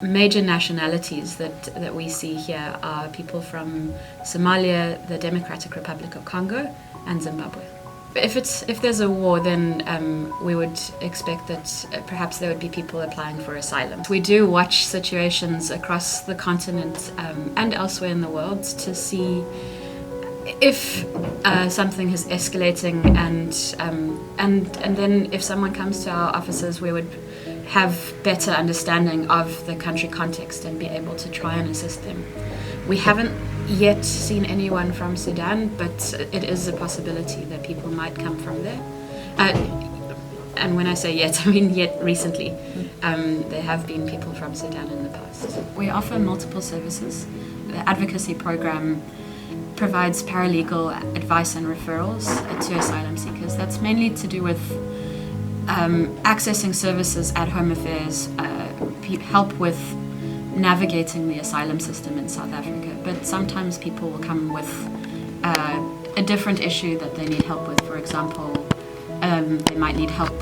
Major nationalities that we see here are people from Somalia, the Democratic Republic of Congo, and Zimbabwe. If there's a war, then we would expect that perhaps there would be people applying for asylum. We do watch situations across the continent and elsewhere in the world to see if something is escalating, and then if someone comes to our offices, we would have better understanding of the country context and be able to try and assist them. We haven't yet seen anyone from Sudan, but it is a possibility that people might come from there. And when I say yet, I mean yet recently. There have been people from Sudan in the past. We offer multiple services. The Advocacy program provides paralegal advice and referrals to asylum seekers. That's mainly to do with accessing services at Home Affairs, help with navigating the asylum system in South Africa. But sometimes people will come with a different issue that they need help with. For example, they might need help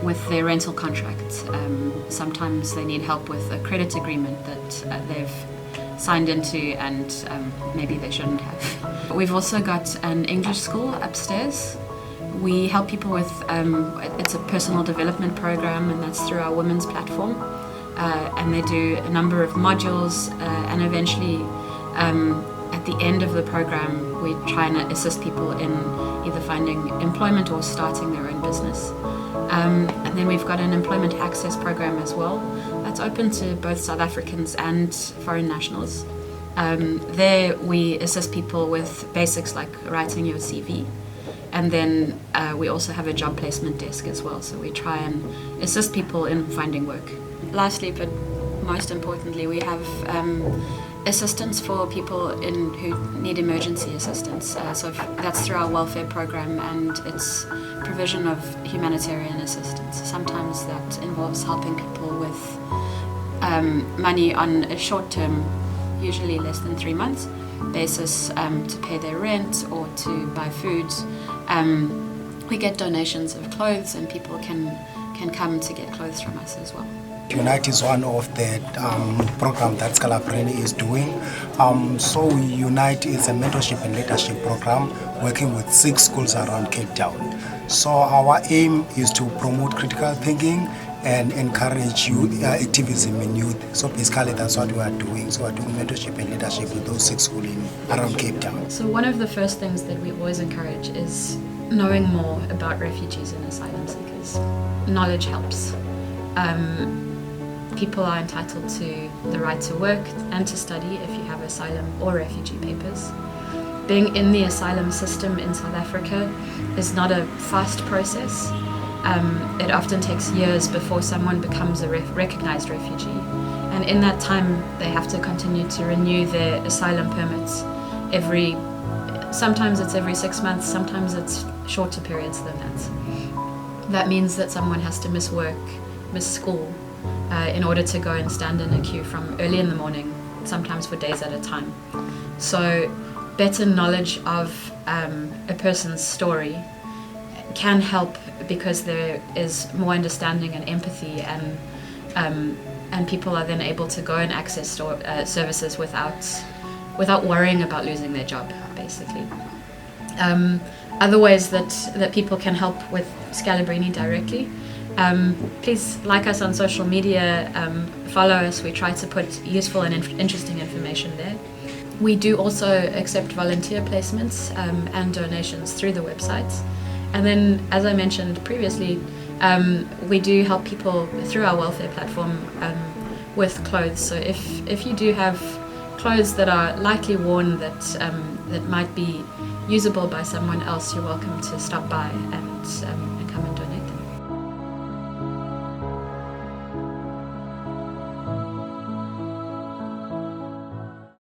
with their rental contract. Sometimes they need help with a credit agreement that they've signed into and maybe they shouldn't have. We've also got an English school upstairs. We help people with, it's a personal development program, and that's through our women's platform. And they do a number of modules, and eventually at the end of the program we try and assist people in either finding employment or starting their own business. And then we've got an employment access program as well that's open to both South Africans and foreign nationals. There we assist people with basics like writing your CV. And then we also have a job placement desk as well, so we try and assist people in finding work. Lastly, but most importantly, we have assistance for people who need emergency assistance. So that's through our welfare program, and it's provision of humanitarian assistance. Sometimes that involves helping people with money on a short term, usually less than 3 months, basis to pay their rent or to buy food. We get donations of clothes, and people can come to get clothes from us as well. Unite is one of the programs that Scalabrini is doing. So Unite is a mentorship and leadership program working with 6 schools around Cape Town. So our aim is to promote critical thinking and encourage youth activism in youth. So basically that's what we are doing. So we're doing mentorship and leadership with those 6 schools around Cape Town. So one of the first things that we always encourage is knowing more about refugees and asylum seekers. Knowledge helps. People are entitled to the right to work and to study if you have asylum or refugee papers. Being in the asylum system in South Africa is not a fast process. It often takes years before someone becomes a recognized refugee. And in that time, they have to continue to renew their asylum permits sometimes it's every 6 months, sometimes it's shorter periods than that. That means that someone has to miss work, miss school, in order to go and stand in a queue from early in the morning, sometimes for days at a time. So better knowledge of a person's story can help, because there is more understanding and empathy, and people are then able to go and access services without worrying about losing their job, basically. Other ways that people can help with Scalabrini directly. Please like us on social media, follow us. We try to put useful and interesting information there. We do also accept volunteer placements and donations through the website. And then, as I mentioned previously, we do help people through our welfare platform with clothes. So if you do have clothes that are lightly worn that might be usable by someone else, you're welcome to stop by and